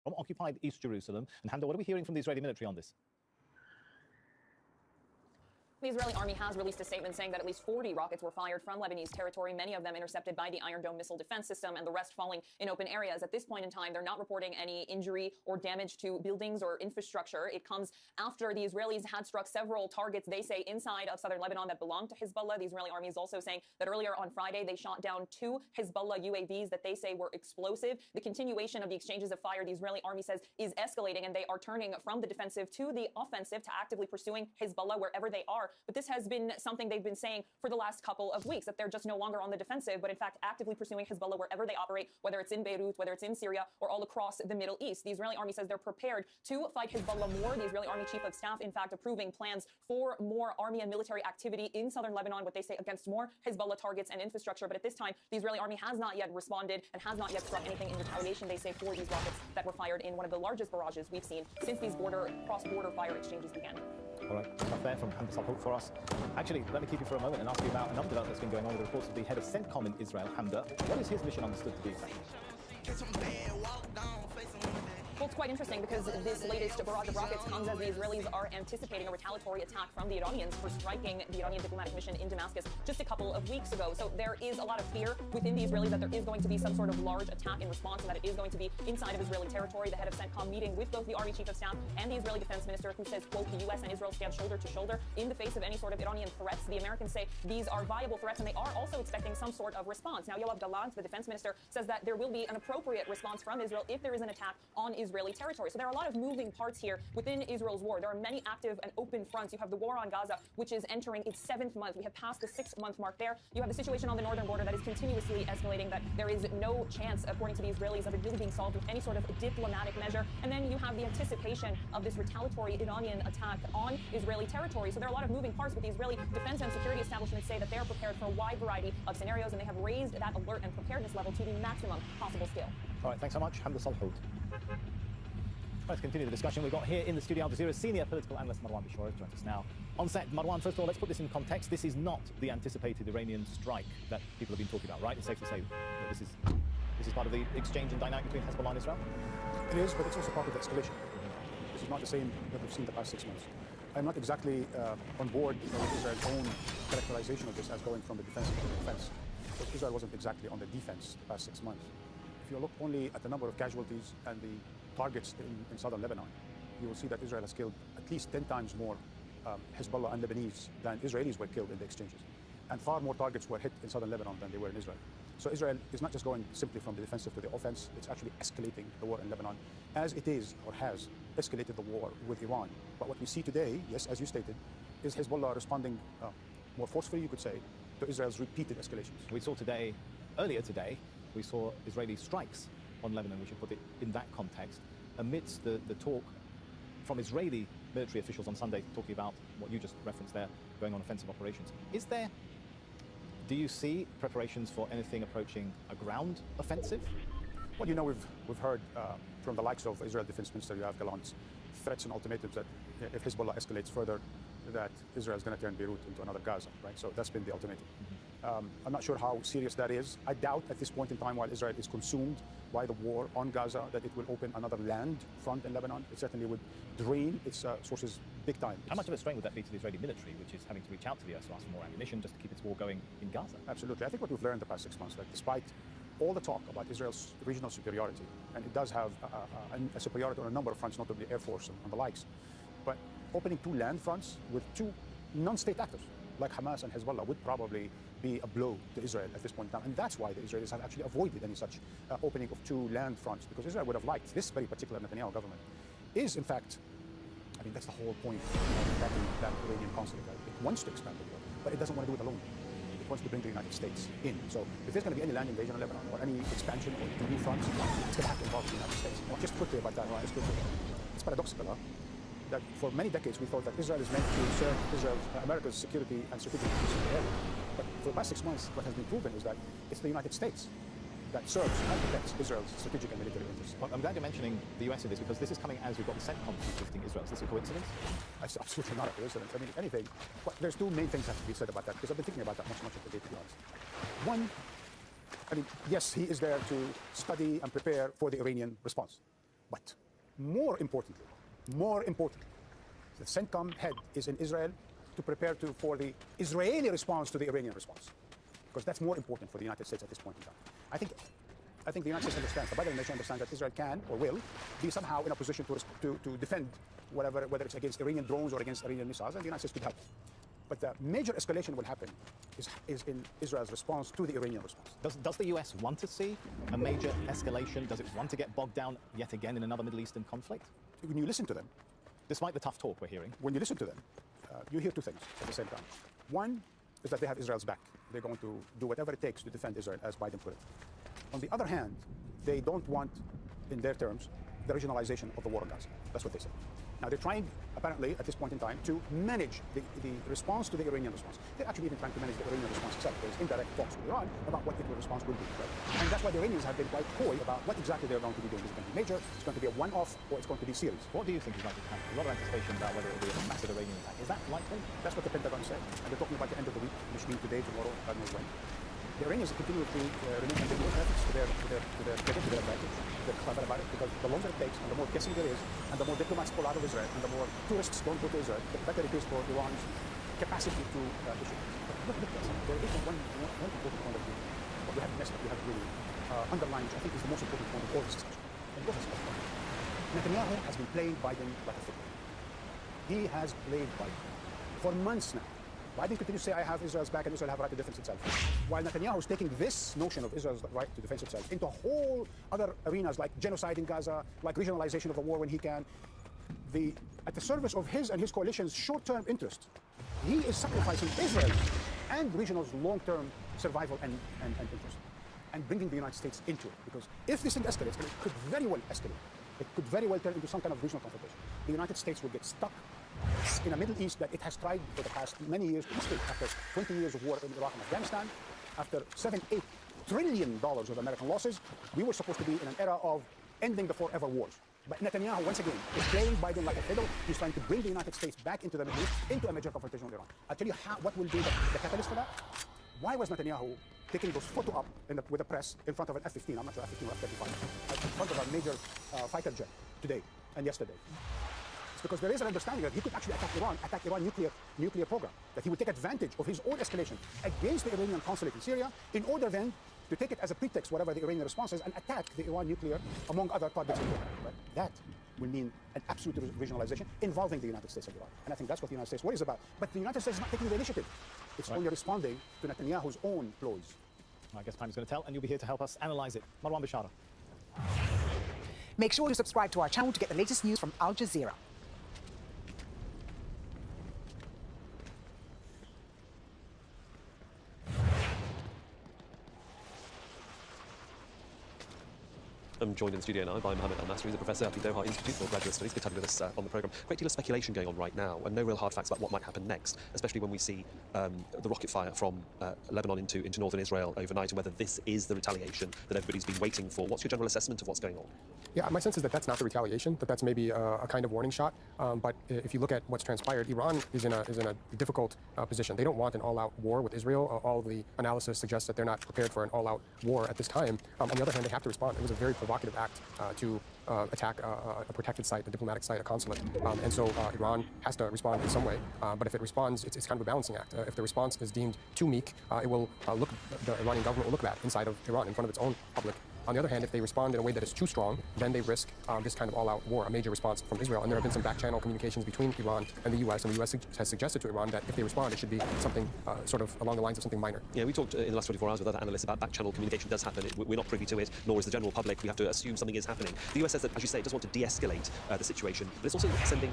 from occupied East Jerusalem. And Hamda, what are we hearing from the Israeli military on this? The Israeli army has released a statement saying that at least 40 rockets were fired from Lebanese territory, many of them intercepted by the Iron Dome missile defense system, and the rest falling in open areas. At this point in time, they're not reporting any injury or damage to buildings or infrastructure. It comes after the Israelis had struck several targets, they say, inside of southern Lebanon that belong to Hezbollah. The Israeli army is also saying that earlier on Friday, they shot down 2 Hezbollah UAVs that they say were explosive. The continuation of the exchanges of fire, the Israeli army says, is escalating, and they are turning from the defensive to the offensive to actively pursuing Hezbollah wherever they are. But this has been something they've been saying for the last couple of weeks, that they're just no longer on the defensive, but in fact actively pursuing Hezbollah wherever they operate, whether it's in Beirut, whether it's in Syria, or all across the Middle East. The Israeli army says they're prepared to fight Hezbollah more. The Israeli army chief of staff, in fact, approving plans for more army and military activity in southern Lebanon, what they say against more Hezbollah targets and infrastructure. But at this time, the Israeli army has not yet responded and has not yet struck anything in retaliation, they say, for these rockets that were fired in one of the largest barrages we've seen since these cross-border fire exchanges began. All right, stuff there from Hamda Salhout for us. Actually, let me keep you for a moment and ask you about another development that's been going on with the reports of the head of CENTCOM in Israel, Hamda. What is his mission understood to be exactly? Well, it's quite interesting because this latest barrage of rockets comes as the Israelis are anticipating a retaliatory attack from the Iranians for striking the Iranian diplomatic mission in Damascus just a couple of weeks ago. So there is a lot of fear within the Israelis that there is going to be some sort of large attack in response, and that it is going to be inside of Israeli territory. The head of CENTCOM meeting with both the Army Chief of Staff and the Israeli Defense Minister, who says, quote, the U.S. and Israel stand shoulder to shoulder in the face of any sort of Iranian threats. The Americans say these are viable threats, and they are also expecting some sort of response. Now, Yoav Gallant, the defense minister, says that there will be an appropriate response from Israel if there is an attack on Israeli territory. So there are a lot of moving parts here within Israel's war. There are many active and open fronts. You have the war on Gaza, which is entering its 7th month. We have passed the 6-month mark there. You have the situation on the northern border that is continuously escalating, that there is no chance, according to the Israelis, of it really being solved with any sort of diplomatic measure. And then you have the anticipation of this retaliatory Iranian attack on Israeli territory. So there are a lot of moving parts, but the Israeli defense and security establishments say that they are prepared for a wide variety of scenarios, and they have raised that alert and preparedness level to the maximum possible scale. All right, thanks so much, Hamda Salhout. Let's continue the discussion. We've got here in the studio Al Jazeera senior political analyst Marwan Bishara joins us now on set. Marwan, first of all, let's put this in context. This is not the anticipated Iranian strike that people have been talking about, right? It's safe to say that this is part of the exchange and dynamic between Hezbollah and Israel? It is, but it's also part of the escalation. This is not the same that we've seen the past 6 months. I'm not exactly on board with Israel's own characterization of this as going from the defensive to the defense. But Israel wasn't exactly on the defense the past 6 months. If you look only at the number of casualties and the targets in southern Lebanon, you will see that Israel has killed at least 10 times more Hezbollah and Lebanese than Israelis were killed in the exchanges. And far more targets were hit in southern Lebanon than they were in Israel. So Israel is not just going simply from the defensive to the offense, it's actually escalating the war in Lebanon, as it is or has escalated the war with Iran. But what we see today, yes, as you stated, is Hezbollah responding more forcefully, you could say, to Israel's repeated escalations. We saw earlier today, we saw Israeli strikes on Lebanon, we should put it in that context, amidst the talk from Israeli military officials on Sunday talking about what you just referenced there, going on offensive operations. Do you see preparations for anything approaching a ground offensive? Well, you know, we've heard from the likes of Israel Defense Minister Yoav Gallant's threats and ultimatums that if Hezbollah escalates further, that Israel is going to turn Beirut into another Gaza, right? So that's been the ultimatum. I'm not sure how serious that is. I doubt at this point in time, while Israel is consumed by the war on Gaza, that it will open another land front in Lebanon. It certainly would drain its sources big time. How much of a strain would that be to the Israeli military, which is having to reach out to the US to ask for more ammunition just to keep its war going in Gaza? Absolutely. I think what we've learned the past 6 months, that despite all the talk about Israel's regional superiority, and it does have a superiority on a number of fronts, notably Air Force and the likes, but opening 2 land fronts with 2 non-state actors like Hamas and Hezbollah would probably be a blow to Israel at this point in time. And that's why the Israelis have actually avoided any such opening of 2 land fronts, because Israel would have liked this very particular Netanyahu government is, in fact, I mean, that's the whole point of that Iranian consulate. Right? It wants to expand the war, but it doesn't want to do it alone. It wants to bring the United States in. So if there's going to be any land invasion of Lebanon or any expansion or new fronts, it's going to have to involve the United States. Now, just quickly about that, right? It's paradoxical, huh? That for many decades we thought that Israel is meant to serve America's security and strategic interests in the area. But for the past 6 months, what has been proven is that it's the United States that serves and protects Israel's strategic and military interests. Well, I'm glad you're mentioning the US in this, because this is coming as we've got the CENTCOM visiting Israel. Is this a coincidence? It's absolutely not a coincidence. I mean, if anything, there's 2 main things that have to be said about that, because I've been thinking about that much of the day, to be honest. One, I mean, yes, he is there to study and prepare for the Iranian response. But more importantly, the CENTCOM head is in Israel to prepare for the Israeli response to the Iranian response, because that's more important for the United States at this point in time. I think the United States understands, the Biden administration understands that Israel can or will be somehow in a position to defend whether it's against Iranian drones or against Iranian missiles, and the United States could help. But the major escalation will happen is in Israel's response to the Iranian response. Does the US want to see a major escalation? Does it want to get bogged down yet again in another Middle Eastern conflict? When you listen to them, despite the tough talk we're hearing, when you listen to them, you hear two things at the same time. One is that they have Israel's back. They're going to do whatever it takes to defend Israel, as Biden put it. On the other hand, they don't want, in their terms, the regionalization of the war on Gaza. That's what they say. Now, they're trying, apparently, at this point in time, to manage the response to the Iranian response. They're actually even trying to manage the Iranian response itself. There's indirect talks with Iran about what the response will be. Right? And that's why the Iranians have been quite coy about what exactly they're going to be doing. Is it going to be major? It's going to be a one-off, or it's going to be series? What do you think is likely to happen? A lot of anticipation about whether it will be a massive Iranian attack. Is that likely? That's what the Pentagon said. And they're talking about the end of the week, which means today, tomorrow, God knows when. The Iranians continue to remain ambiguous efforts to their advantage. They're clever about it, because the longer it takes and the more guessing there is, and the more diplomats pull out of Israel, and the more tourists don't go to Israel, the better it is for Iran's capacity to issue things. But look at this. There is one important point of view. What we haven't missed, but we have really underlined, which I think is the most important point of all this discussion. And it goes as follows. Netanyahu has been playing Biden like a football. He has played Biden for months now. Biden continues to say, I have Israel's back and Israel have a right to defend itself. While Netanyahu is taking this notion of Israel's right to defend itself into whole other arenas like genocide in Gaza, like regionalization of the war when he can, at the service of his and his coalition's short-term interest, he is sacrificing Israel and the regional's long-term survival and interest, and bringing the United States into it. Because if this thing escalates, and it could very well escalate, it could very well turn into some kind of regional confrontation. The United States will get stuck in a Middle East that it has tried for the past many years to escape. After 20 years of war in Iraq and Afghanistan, after $7-8 trillion of American losses, we were supposed to be in an era of ending the forever wars. But Netanyahu, once again, is playing Biden like a fiddle. He's trying to bring the United States back into the Middle East, into a major confrontation with Iran. I'll tell you what will be the catalyst for that. Why was Netanyahu taking those photo op with the press in front of an F-15, I'm not sure, F-15 or F-35, in front of a major fighter jet today and yesterday? It's because there is an understanding that he could actually attack Iran nuclear program, that he would take advantage of his own escalation against the Iranian consulate in Syria in order then to take it as a pretext, whatever the Iranian response is, and attack the Iran nuclear, among other targets. Right? That will mean an absolute regionalization involving the United States and Iran. And I think that's what the United States worries about. But the United States is not taking the initiative. It's only responding to Netanyahu's own ploys. I guess time is going to tell, and you'll be here to help us analyze it. Marwan Bishara. Make sure to subscribe to our channel to get the latest news from Al Jazeera. I'm joined in the studio now by Mohammed Al-Masri, who's a professor at the Doha Institute for Graduate Studies. Good to have you with us on the programme. Great deal of speculation going on right now, and no real hard facts about what might happen next, especially when we see the rocket fire from Lebanon into northern Israel overnight, and whether this is the retaliation that everybody's been waiting for. What's your general assessment of what's going on? Yeah, my sense is that that's not the retaliation, that that's maybe a kind of warning shot. But if you look at what's transpired, Iran is in a difficult position. They don't want an all-out war with Israel. All the analysis suggests that they're not prepared for an all-out war at this time. On the other hand, they have to respond. It was a very provocative act to attack a protected site, a diplomatic site, a consulate. And so Iran has to respond in some way. But if it responds, it's kind of a balancing act. If the response is deemed too meek, it will the Iranian government will look bad inside of Iran, in front of its own public. On the other hand, if they respond in a way that is too strong, then they risk this kind of all-out war, a major response from Israel. And there have been some back-channel communications between Iran and the U.S., and the U.S. has suggested to Iran that if they respond, it should be something sort of along the lines of something minor. Yeah, we talked in the last 24 hours with other analysts about back-channel communication does happen. We're not privy to it, nor is the general public. We have to assume something is happening. The U.S. says that, as you say, it does want to de-escalate the situation, but it's also sending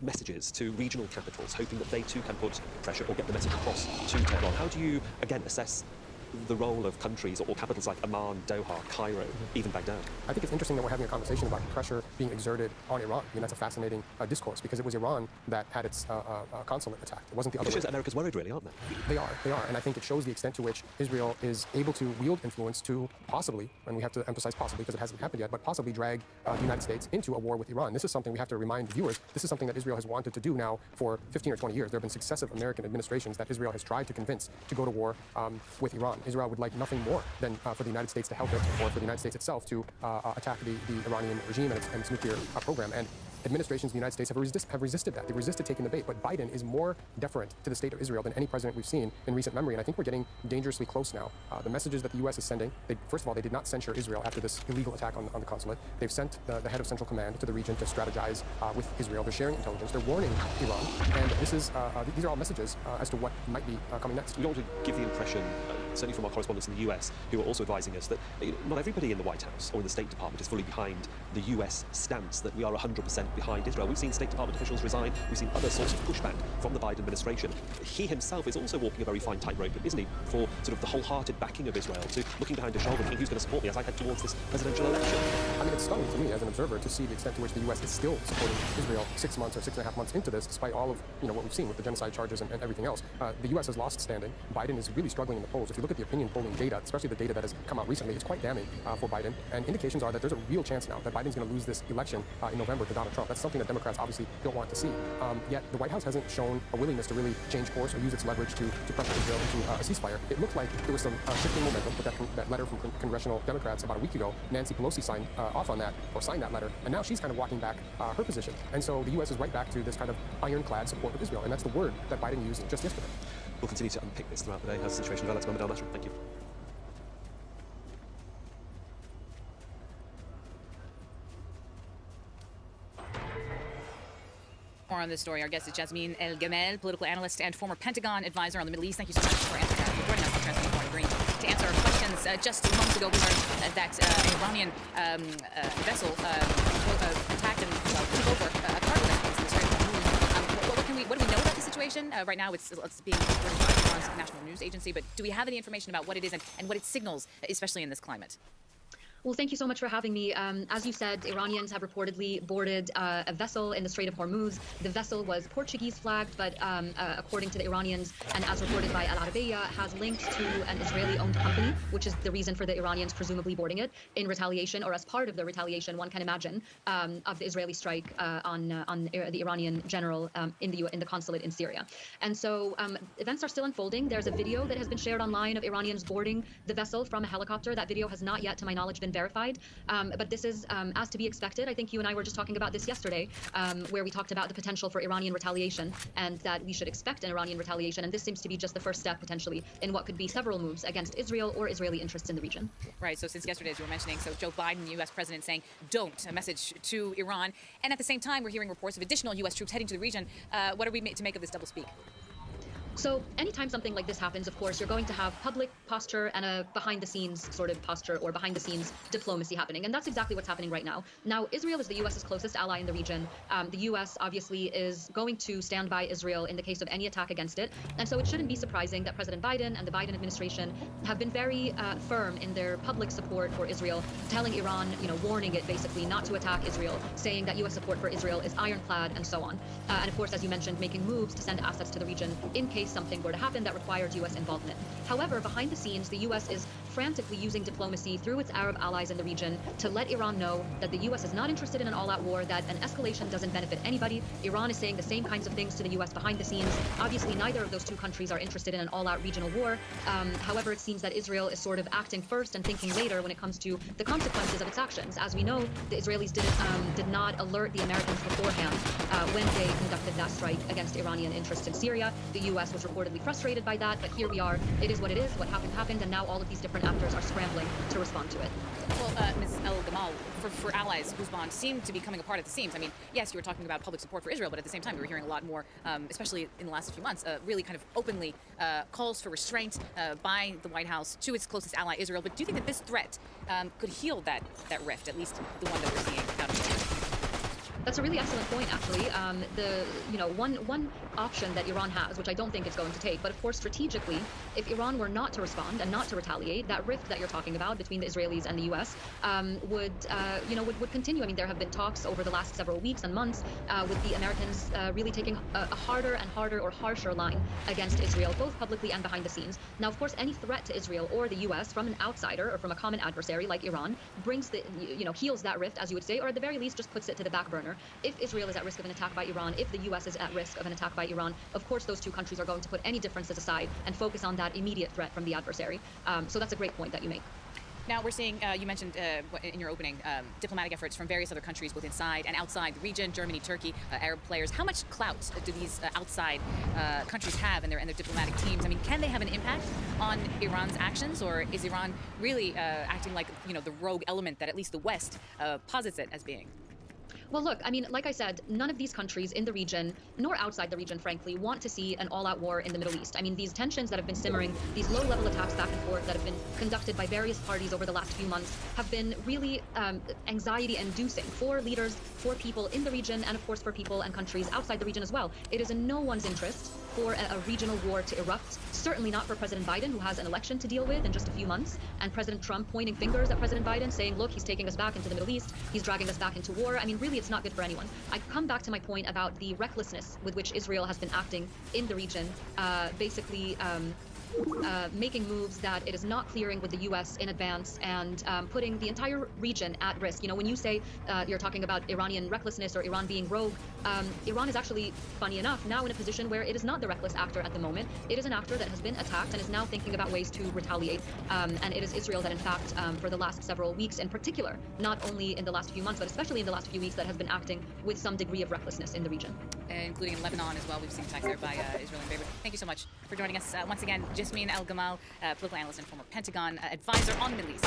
messages to regional capitals, hoping that they too can put pressure or get the message across to Tehran. How do you, again, assess the role of countries or capitals like Amman, Doha, Cairo, even Baghdad? I think it's interesting that we're having a conversation about pressure being exerted on Iran. I mean, that's a fascinating discourse, because it was Iran that had its consulate attacked. It wasn't the other way. It shows that America's worried, really, aren't they? They are. And I think it shows the extent to which Israel is able to wield influence to possibly, and we have to emphasize possibly because it hasn't happened yet, but possibly drag the United States into a war with Iran. This is something we have to remind viewers. This is something that Israel has wanted to do now for 15 or 20 years. There have been successive American administrations that Israel has tried to convince to go to war with Iran. Iran. Israel would like nothing more than for the United States to help it, or for the United States itself to attack the Iranian regime and its nuclear program. And administrations in the United States have resisted that. They've resisted taking the bait. But Biden is more deferent to the state of Israel than any president we've seen in recent memory. And I think we're getting dangerously close now. The messages that the U.S. is sending, first of all, they did not censure Israel after this illegal attack on the consulate. They've sent the head of Central Command to the region to strategize with Israel. They're sharing intelligence. They're warning Iran. And these are all messages as to what might be coming next. We don't want to give the impression, certainly from our correspondents in the US, who are also advising us that not everybody in the White House or in the State Department is fully behind the US stance that we are 100% behind Israel. We've seen State Department officials resign. We've seen other sorts of pushback from the Biden administration. He himself is also walking a very fine tightrope, isn't he, for sort of the wholehearted backing of Israel, to looking behind his shoulder, thinking who's going to support me as I head towards this presidential election. I mean, it's stunning to me as an observer to see the extent to which the U.S. is still supporting Israel 6 months or 6.5 months into this, despite all of what we've seen with the genocide charges and everything else. The U.S. has lost standing. Biden is really struggling in the polls. If you look at the opinion polling data, especially the data that has come out recently, it's quite damning for Biden. And indications are that there's a real chance now that Biden's going to lose this election in November to Donald Trump. That's something that Democrats obviously don't want to see. Yet the White House hasn't shown a willingness to really change course or use its leverage to pressure Israel into a ceasefire. It looked like there was some shifting momentum with that letter from congressional Democrats about a week ago. Nancy Pelosi signed off on that, or signed that letter, and now she's kind of walking back her position. And so the U.S. is right back to this kind of ironclad support of Israel, and that's the word that Biden used just yesterday. We'll continue to unpick this throughout the day as the situation develops. Mohamed Al-Nasri, thank you. More on this story. Our guest is Jasmine El-Gamel, political analyst and former Pentagon advisor on the Middle East. Thank you so much for joining us on Transmitting Morning Green. To answer our questions, just months ago we learned that an Iranian vessel attacked and flew over a cargo that was in the Strait of Hormuz. What do we know about the situation? Right now it's being reported by Iran's national news agency, but do we have any information about what it is and what it signals, especially in this climate? Well, thank you so much for having me. As you said, Iranians have reportedly boarded a vessel in the Strait of Hormuz. The vessel was Portuguese flagged, but according to the Iranians, and as reported by Al Arabiya, has links to an Israeli-owned company, which is the reason for the Iranians presumably boarding it in retaliation, or as part of the retaliation, one can imagine, of the Israeli strike on the Iranian general in the consulate in Syria. And so events are still unfolding. There's a video that has been shared online of Iranians boarding the vessel from a helicopter. That video has not yet, to my knowledge, been verified, but this is as to be expected. I think you and I were just talking about this yesterday, where we talked about the potential for Iranian retaliation and that we should expect an Iranian retaliation, and this seems to be just the first step potentially in what could be several moves against Israel or Israeli interests in the region. Right, so since yesterday, as you were mentioning, so Joe Biden, the U.S. president, saying don't, a message to Iran, and at the same time we're hearing reports of additional U.S. troops heading to the region. What are we to make of this doublespeak? So anytime something like this happens, of course, you're going to have public posture and a behind-the-scenes sort of posture or behind-the-scenes diplomacy happening. And that's exactly what's happening right now. Now, Israel is the U.S.'s closest ally in the region. The U.S. obviously is going to stand by Israel in the case of any attack against it. And so it shouldn't be surprising that President Biden and the Biden administration have been very firm in their public support for Israel, telling Iran, warning it basically not to attack Israel, saying that U.S. support for Israel is ironclad and so on. And of course, as you mentioned, making moves to send assets to the region in case something were to happen that required U.S. involvement. However, behind the scenes, the U.S. is frantically using diplomacy through its Arab allies in the region to let Iran know that the U.S. is not interested in an all-out war, that an escalation doesn't benefit anybody. Iran is saying the same kinds of things to the U.S. behind the scenes. Obviously, neither of those two countries are interested in an all-out regional war. However, it seems that Israel is sort of acting first and thinking later when it comes to the consequences of its actions. As we know, the Israelis did not alert the Americans beforehand when they conducted that strike against Iranian interests in Syria. The U.S. was reportedly frustrated by that, but here we are. It is what it is. What happened, and now all of these different actors are scrambling to respond to it. Well, Ms. El-Gamal, for allies whose bonds seem to be coming apart at the seams. I mean, yes, you were talking about public support for Israel, but at the same time, we were hearing a lot more, especially in the last few months, really kind of openly calls for restraint by the White House to its closest ally, Israel. But do you think that this threat could heal that rift, at least the one that we're seeing out of Israel? That's a really excellent point, actually. One option that Iran has, which I don't think it's going to take, but of course strategically, if Iran were not to respond and not to retaliate, that rift that you're talking about between the Israelis and the U.S. Would continue. I mean, there have been talks over the last several weeks and months with the Americans really taking a harder and harder or harsher line against Israel, both publicly and behind the scenes. Now, of course, any threat to Israel or the U.S. from an outsider or from a common adversary like Iran brings heals that rift, as you would say, or at the very least just puts it to the back burner. If Israel is at risk of an attack by Iran, if the U.S. is at risk of an attack by Iran, of course those two countries are going to put any differences aside and focus on that immediate threat from the adversary. So that's a great point that you make. Now we're seeing, you mentioned in your opening, diplomatic efforts from various other countries, both inside and outside the region, Germany, Turkey, Arab players. How much clout do these outside countries have in their diplomatic teams? I mean, can they have an impact on Iran's actions, or is Iran really acting like, the rogue element that at least the West posits it as being? Well, look, I mean, like I said, none of these countries in the region, nor outside the region, frankly, want to see an all-out war in the Middle East. I mean, these tensions that have been simmering, these low-level attacks back and forth that have been conducted by various parties over the last few months have been really anxiety-inducing for leaders, for people in the region, and of course for people and countries outside the region as well. It is in no one's interest for a regional war to erupt, certainly not for President Biden, who has an election to deal with in just a few months, and President Trump pointing fingers at President Biden, saying, look, he's taking us back into the Middle East, he's dragging us back into war. I mean, really, it's not good for anyone. I come back to my point about the recklessness with which Israel has been acting in the region, making moves that it is not clearing with the U.S. in advance, and putting the entire region at risk. When you say you're talking about Iranian recklessness or Iran being rogue, Iran is actually, funny enough, now in a position where it is not the reckless actor at the moment. It is an actor that has been attacked and is now thinking about ways to retaliate. And it is Israel that, in fact, for the last several weeks in particular, not only in the last few months, but especially in the last few weeks, that has been acting with some degree of recklessness in the region. Including in Lebanon as well. We've seen attacks there by Israel and Beirut. Thank you so much for joining us once again. Jasmine El-Gamal, political analyst and former Pentagon advisor on the Middle East.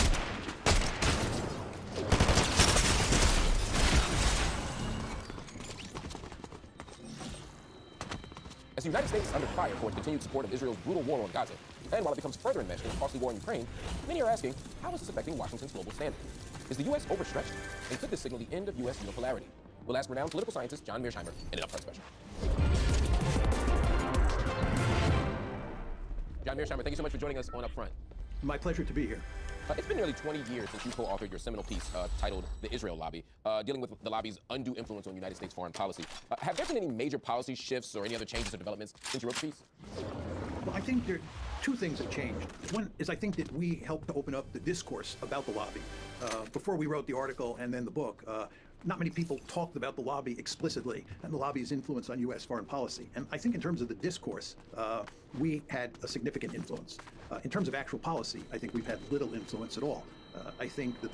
As the United States is under fire for its continued support of Israel's brutal war on Gaza, and while it becomes further enmeshed in a costly war in Ukraine, many are asking, how is this affecting Washington's global standing? Is the U.S. overstretched? And could this signal the end of U.S. unipolarity? We'll ask renowned political scientist John Mearsheimer in an Upfront special. John Mearsheimer, thank you so much for joining us on Upfront. My pleasure to be here. It's been nearly 20 years since you co-authored your seminal piece titled The Israel Lobby, dealing with the lobby's undue influence on United States foreign policy. Have there been any major policy shifts or any other changes or developments since you wrote the piece? Well, I think there are two things that changed. One is I think that we helped to open up the discourse about the lobby. Before we wrote the article and then the book, not many people talked about the lobby explicitly and the lobby's influence on U.S. foreign policy. And I think in terms of the discourse, we had a significant influence. In terms of actual policy, I think we've had little influence at all. I think that